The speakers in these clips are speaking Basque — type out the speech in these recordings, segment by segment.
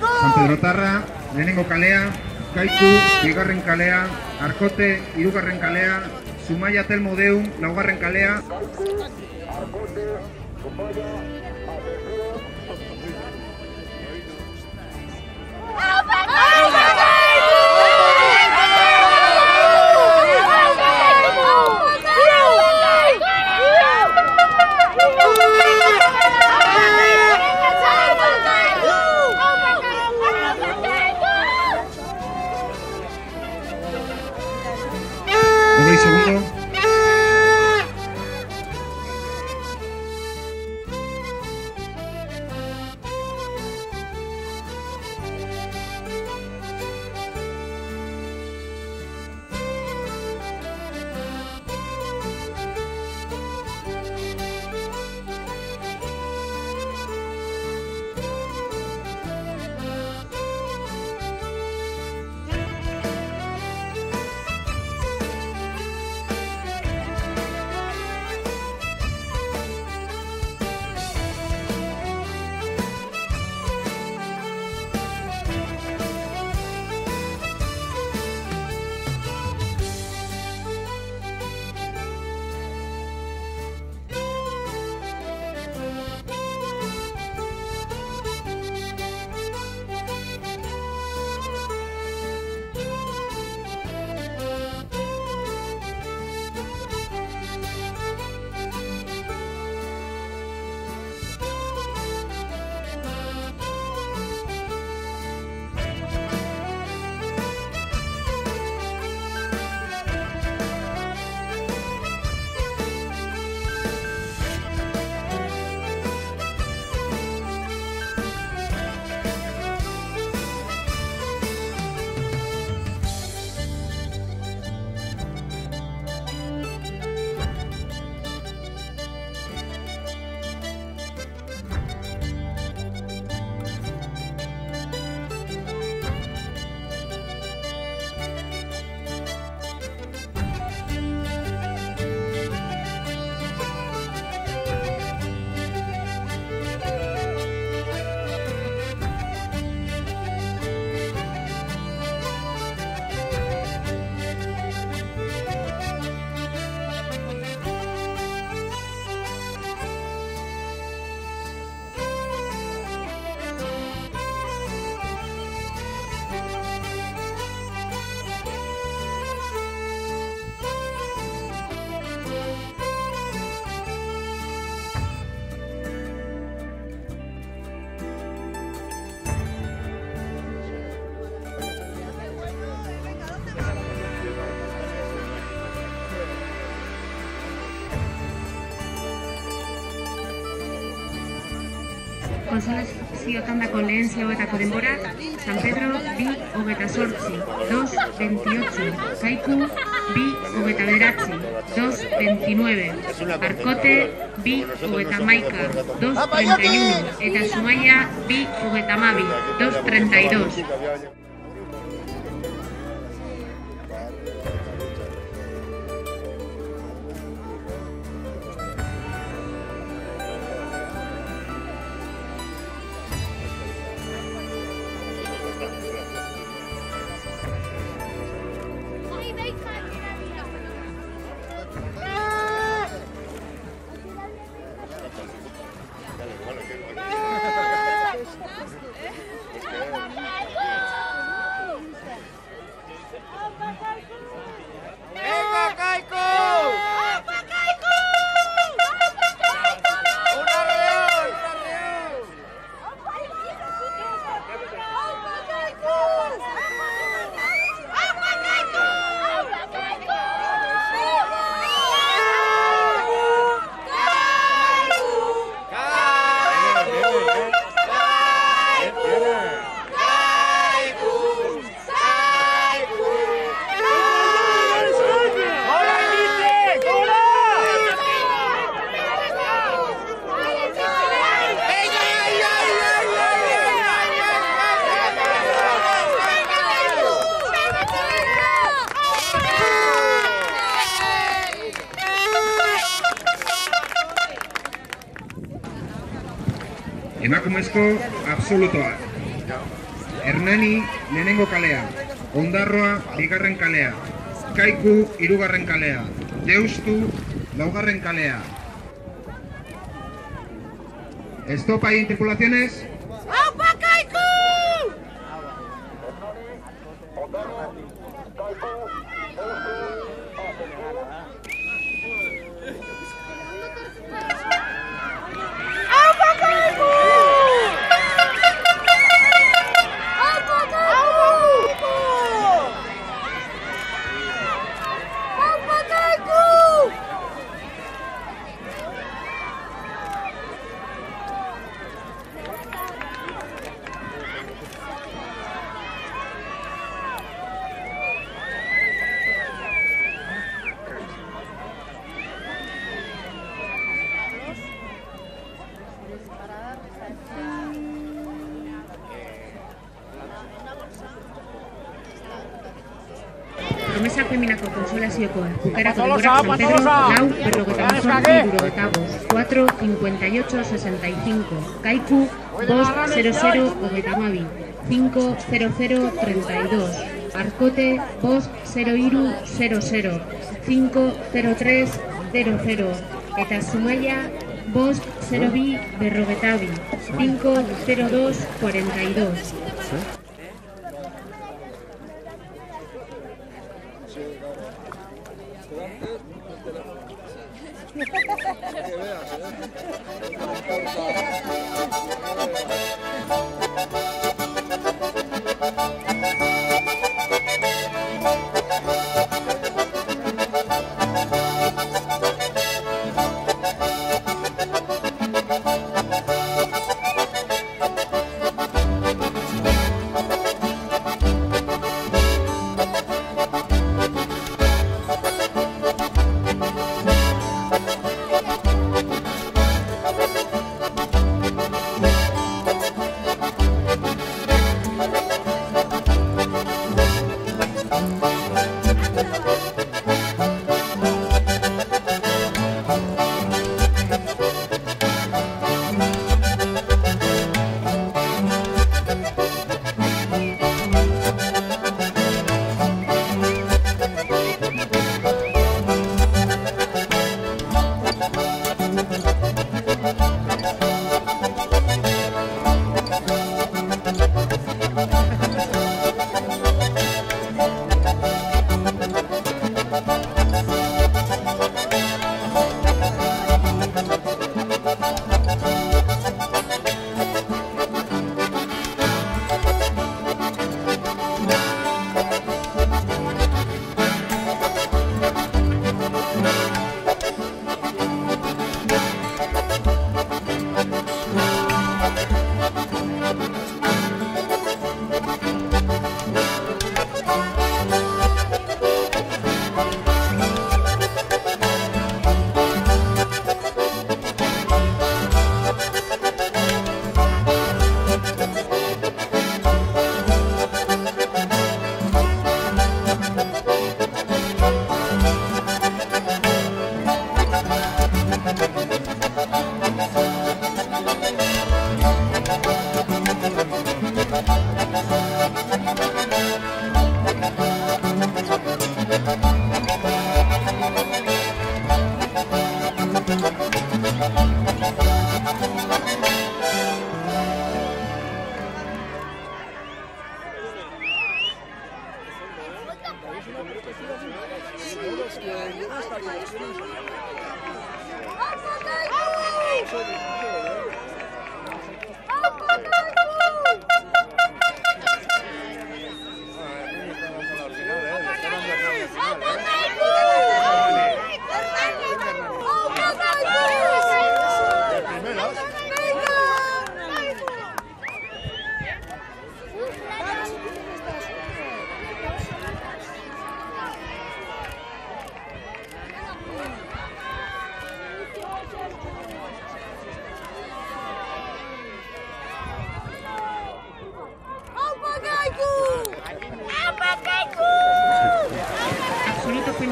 San Pedro Tarra, lehenengo kalea, Kaiku, bigarren kalea, Arkote, hirugarren kalea, Zumaia Telmo Deun, laugarren kalea. Segundo. Konsolazio tandako lehen zioetako denbora, San Pedro 2:28, 2:28, Kaiku 2:29, 2:29, Arkote 2:11, 2:31, eta Zumaia 2:12, 2:32. Emakumezko absolutoa. Hernani lehenengo kalea, Ondarroa bigarren kalea, Kaiku hirugarren kalea, Deustu laugarren kalea. Stop ahí, tripulaciones. ¡Aupa, Kaiku! Promesa feminako konsolaziokoa, bukarako denbora San Pedro, lau, 4:58:65, Kaiku, 2:00:22, 5:00:32, Arkote, 2:03:00, 5:03:00, eta Zumaia, 2:02:22, 5:02:42.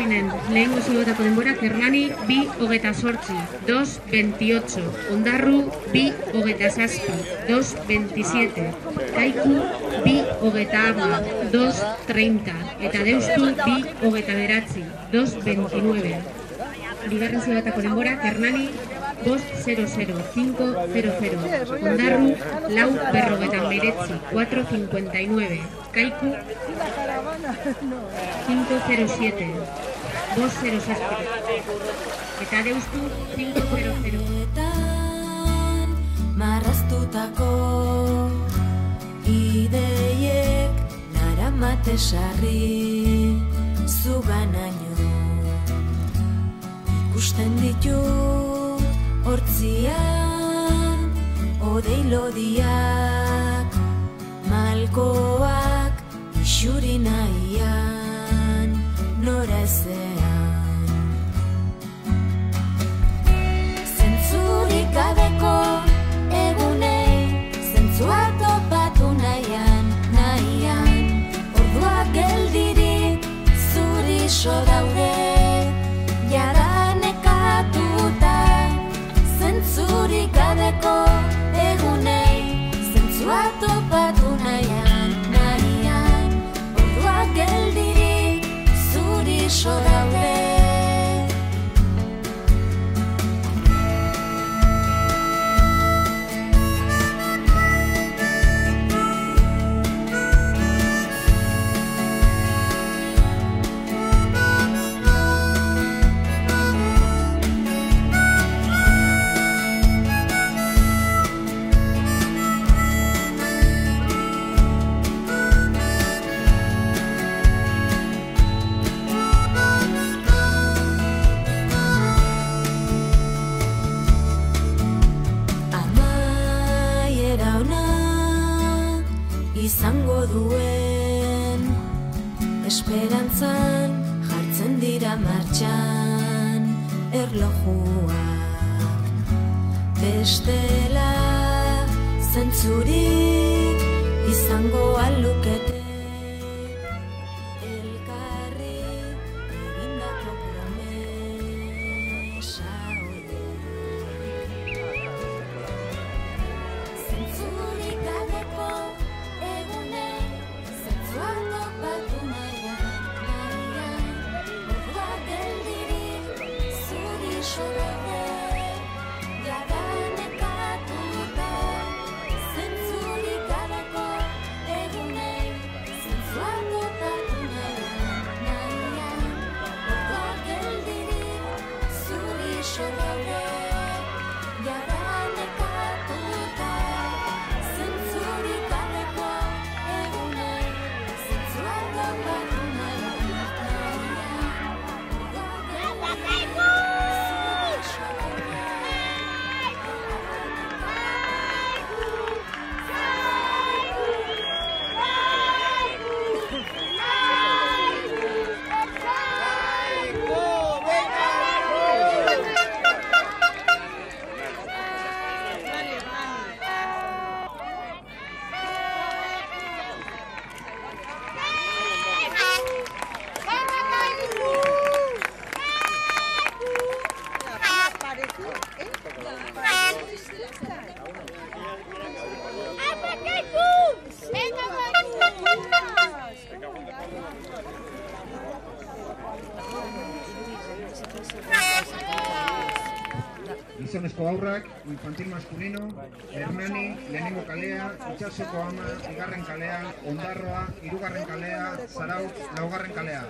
Eskuinen, lehengo zigotako denbora, Hernani 2:28, 2:28, Ondarru 2:27, 2:27, Kaiku 2:10, 2:30, eta Deustu 2:9, 2:29. Bigarren zigotako denbora, Hernani 2:00, 5:00, Ondarru 4:59, 4:59, Kaiku 5:07, 2:07, eta Deustu 5:00. Marraztutako ideiek naramate sarri zuganaino, ikusten ditut hortzian odei lodiak, malkoak isuri nahian nora ezean. Zentzurik gabeko egunei, zentzua topatu nahian, orduak geldirik zurixo daude, jada nekatuta. Zentzurik gabeko egunei, zentzua topatu nahian, orduak geldirik zurixo daude. Izango duen esperantzan jartzen dira martxan erlojuak, bestela zentzurik izango alukete elkarri egindako promesa horiek. Zentzurik gabeko egunei, zentzua topatu nahian, orduak geldirik zurixo daude, jada nekatuta. Zentzurik gabeko egunei, zentzua topatu nahian, orduak geldirik zurixo daude, jada nekatuta. Zentzurik gabeko egunei, zentzua topatu nahian, orduak geldirik zurixo daude. Gizonezko haurrak, infantil masculino, Hernani, lehenengo kalea, Itsasoko ama, bigarren kalea, Ondarroa, hirugarren kalea, Zarautz, laugarren kalea.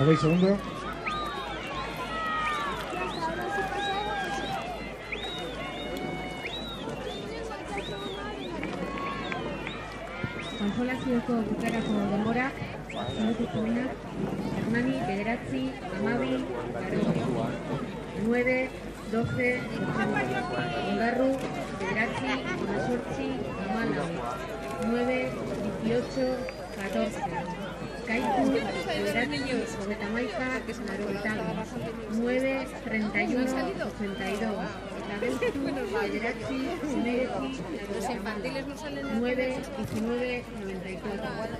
¿Veis segundo? kontsolazioko bukarako denborak, minutu zumenak, Hernani, 9, 12, 9, 12, Ondarru, 9, 18, 9, 18, 14. Kaiku, 9, 9, 31, 82. Deustu, 9, 19, 94.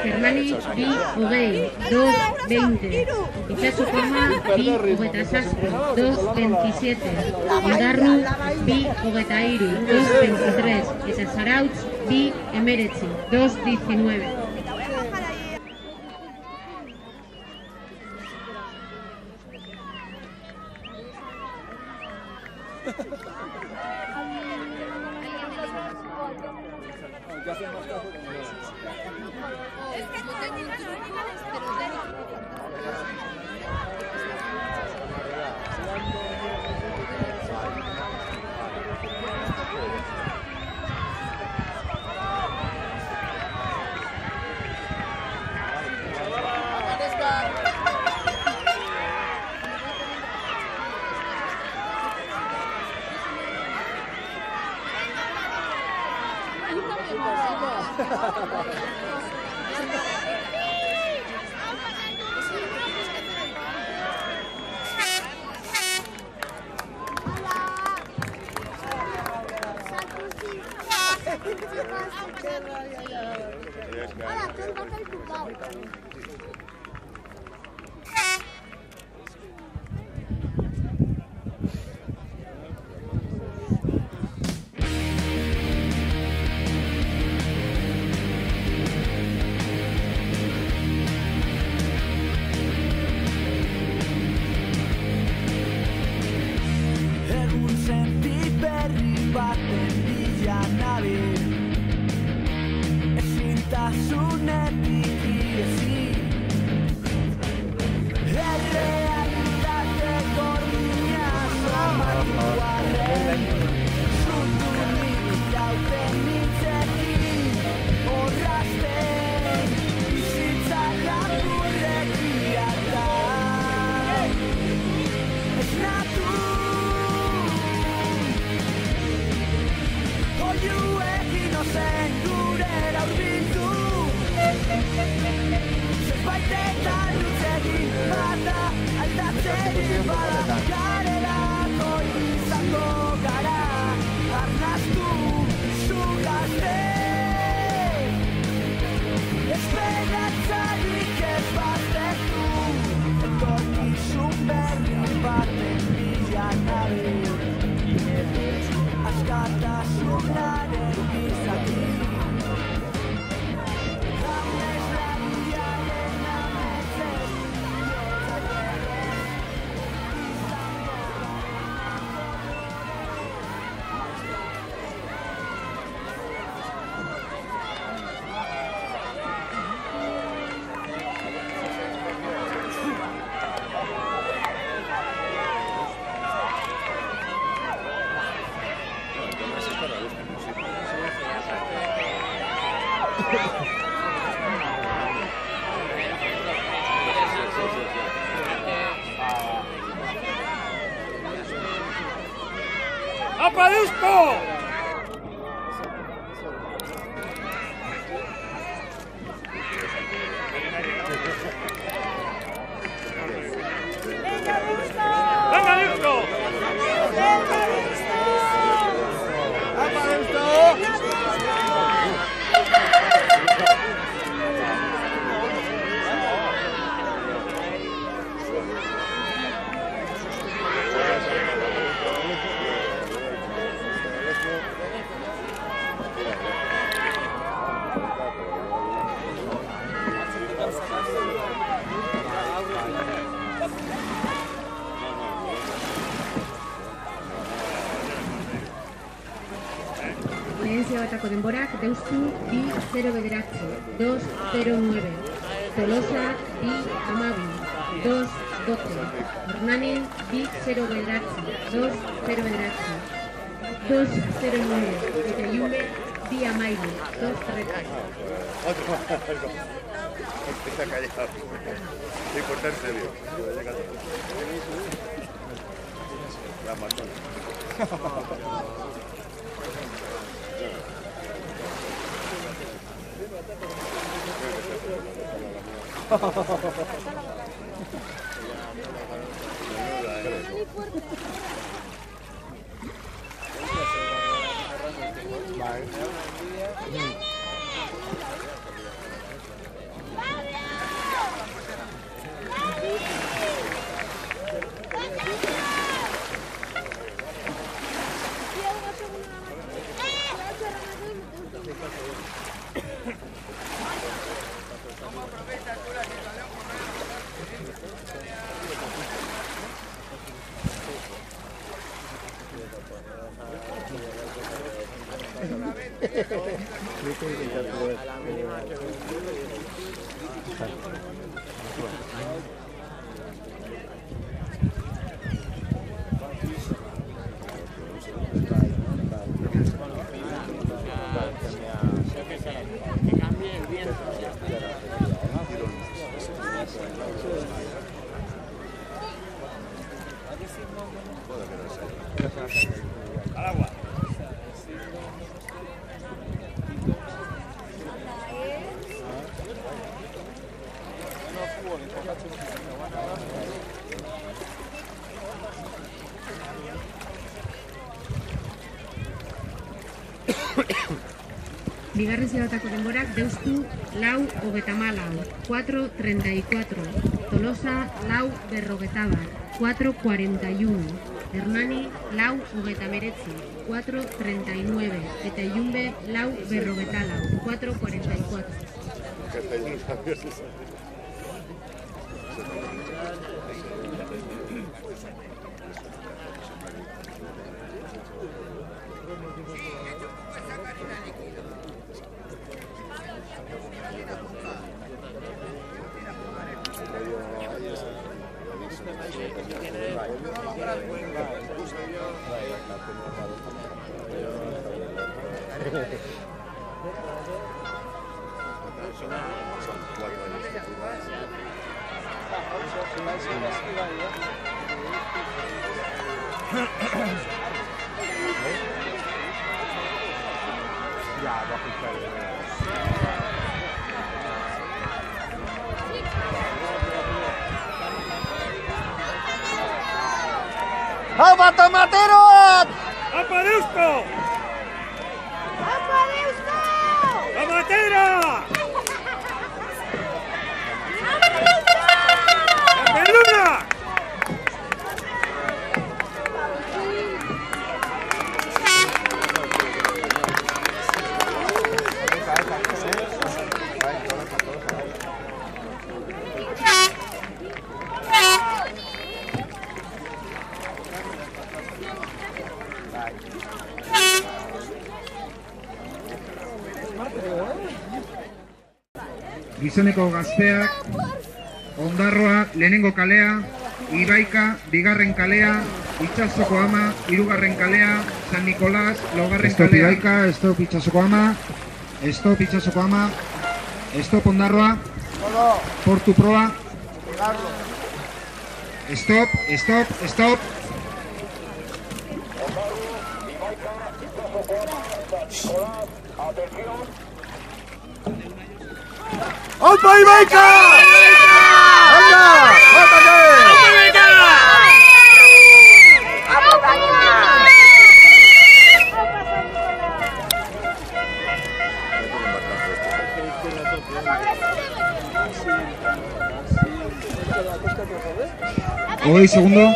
Hernani, 2, 20, 2, 20. Itxaso koma, 2, 27, 2, 27. Ondarru, 2, 23, 2, 23. Eta Zarautz, 2, 19, 2, 19. ¡Apa Deusto! ¡Venga, Deusto! ¡Apa Deusto! Lehen zebatako denborak, Deustu, 2-0-bederatzi, 2-0-9, Tolosa, 2-12, 2-12, Hernani, 2-0-bederatzi, 2-0-bederatzi, 2-0-9, eta Iunbe, 2-13, 2-13. Está callado. Hay que cortar serio. La mató. Al agua. Bigarren zebatako denborak, Deustu, 4-34, 4-34, Tolosa, 4-41, 4-41, Hernani, 4-19, 4-39, eta Iunbe, 4-44, 4-44. ¡Apa Tomatero! ¡Apa Deusto! ¡Apa Deusto! ¡Tomatera! ¡Peluna! Gizoneko gazteak, Ondarroa, lehenengo kalea, Ibaika, bigarren kalea, Itsasoko ama, hirugarren kalea, San Nicolás, laugarren kalea. Stop Ibaika, stop Itsasoko ama, Stop Ondarroa. Portu proa. Stop, stop, stop. ¡Opa, Ibaica! ¡Venga! Hoy segundo.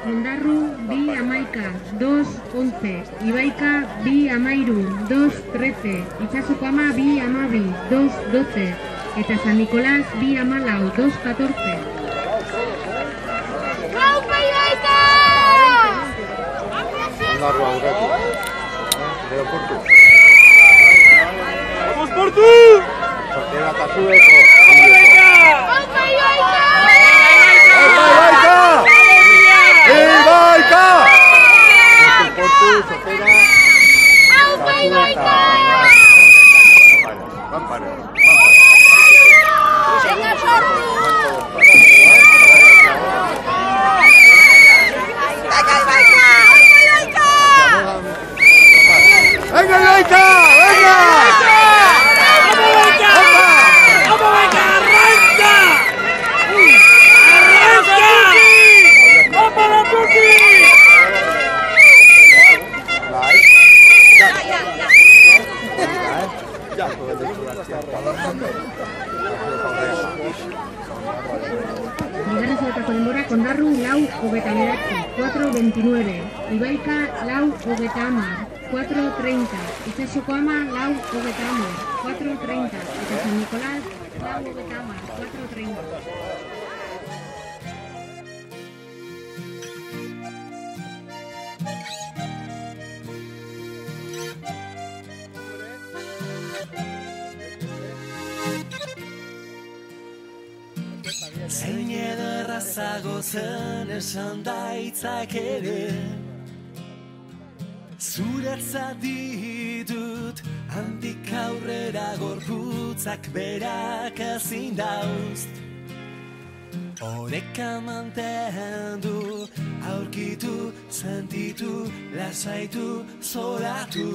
Ondarru, bi amaika, 2-11, Ibaica, bi amairu, 2-13, Itsasoko ama, bi amabi, 2-12, eta San Nicolás, bi amalau, 2-14. ¡Gaupa Ibaica! Ondarru aurretik. Gero portu. ¡Vamos por tú! Sortera eta zueko. ¡Gaupa Ibaica! ¡Ibaica! ¡Ibaica! Portu, sortera. ¡Gaupa Ibaica! Campare. ¡Venga, Sortu! ¡Venga, Ibaica! ¡Venga! Bigarren zuetako denborak Ondarru, lau, 4:29, Ibaica, lau, 4:30, Itsasoko ama, lau, 4:30, eta San Nicolás, lau, 4:30. Zein ederra zago zen esan daitzak ere, zuretzat ditut handik aurrera gorputzak berak ezin dauzt. Oreka mantendu, aurkitu, sentitu, lasaitu, zoratu.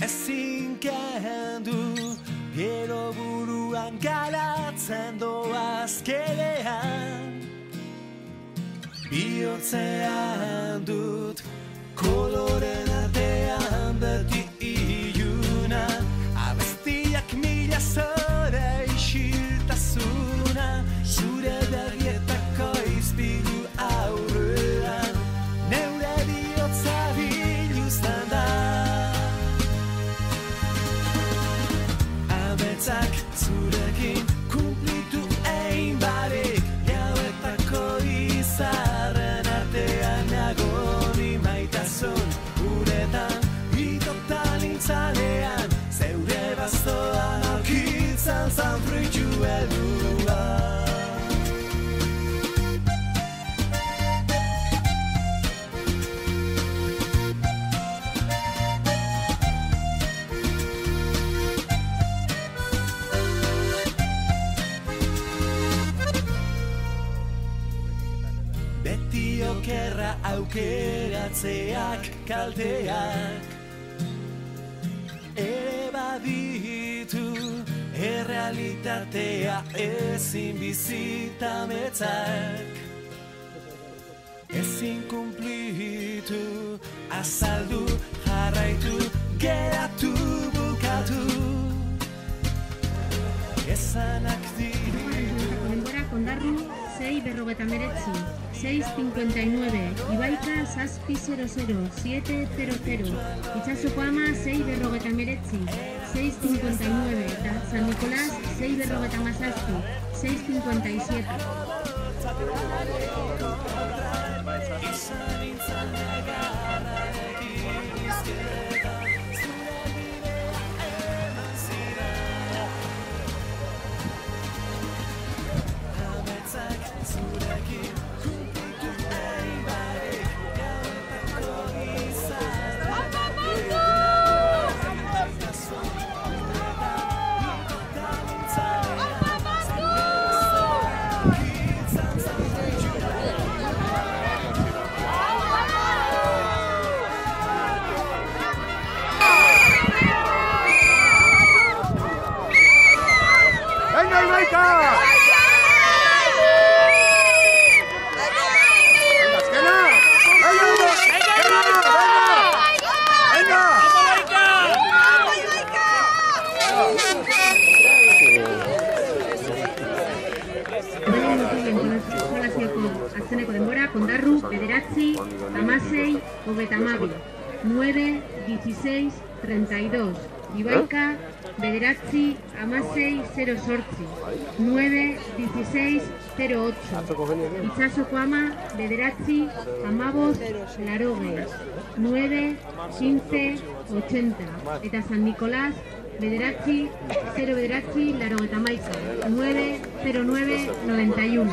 Ezin kendu, gero buruan galatzen doaz kelean. Bihotzean dut, koloren artean beti iluna. Abestiak mila zore isiltasuna, zure begietako izpilu aurrean. Neure bihotza biluzten da. Ametzak zurekin kumplitu egin barik, gauetako izarren artean nagoni maitasun uretan, itotan intzalean, zeure bastoan aurkitzen zan fruitu helua. Beti okerra aukeratzeak kalteak ere baditu, errealitatea ezin bizitametzak. Ezin kumplitu, azaldu, jarraitu, geratu, bukatu. Esanak ditu. Denbora Kondarru 6:59, 6:59, Ibaika 6:00, 7:00, Itsasoko Ama 6:59, 6:59, eta San Nicolás 6:57, 6:57. ¡Venga, Ibaika! Azkeneko denbora, Kondarru, 9, 16, 32, 9, 16, 32, Ibaika, 9, 16, 08, 9, 16, 08, Itsasoko Ama, 9, 15, 9, 15, 80, eta San Nicolás, 9, 09, 91.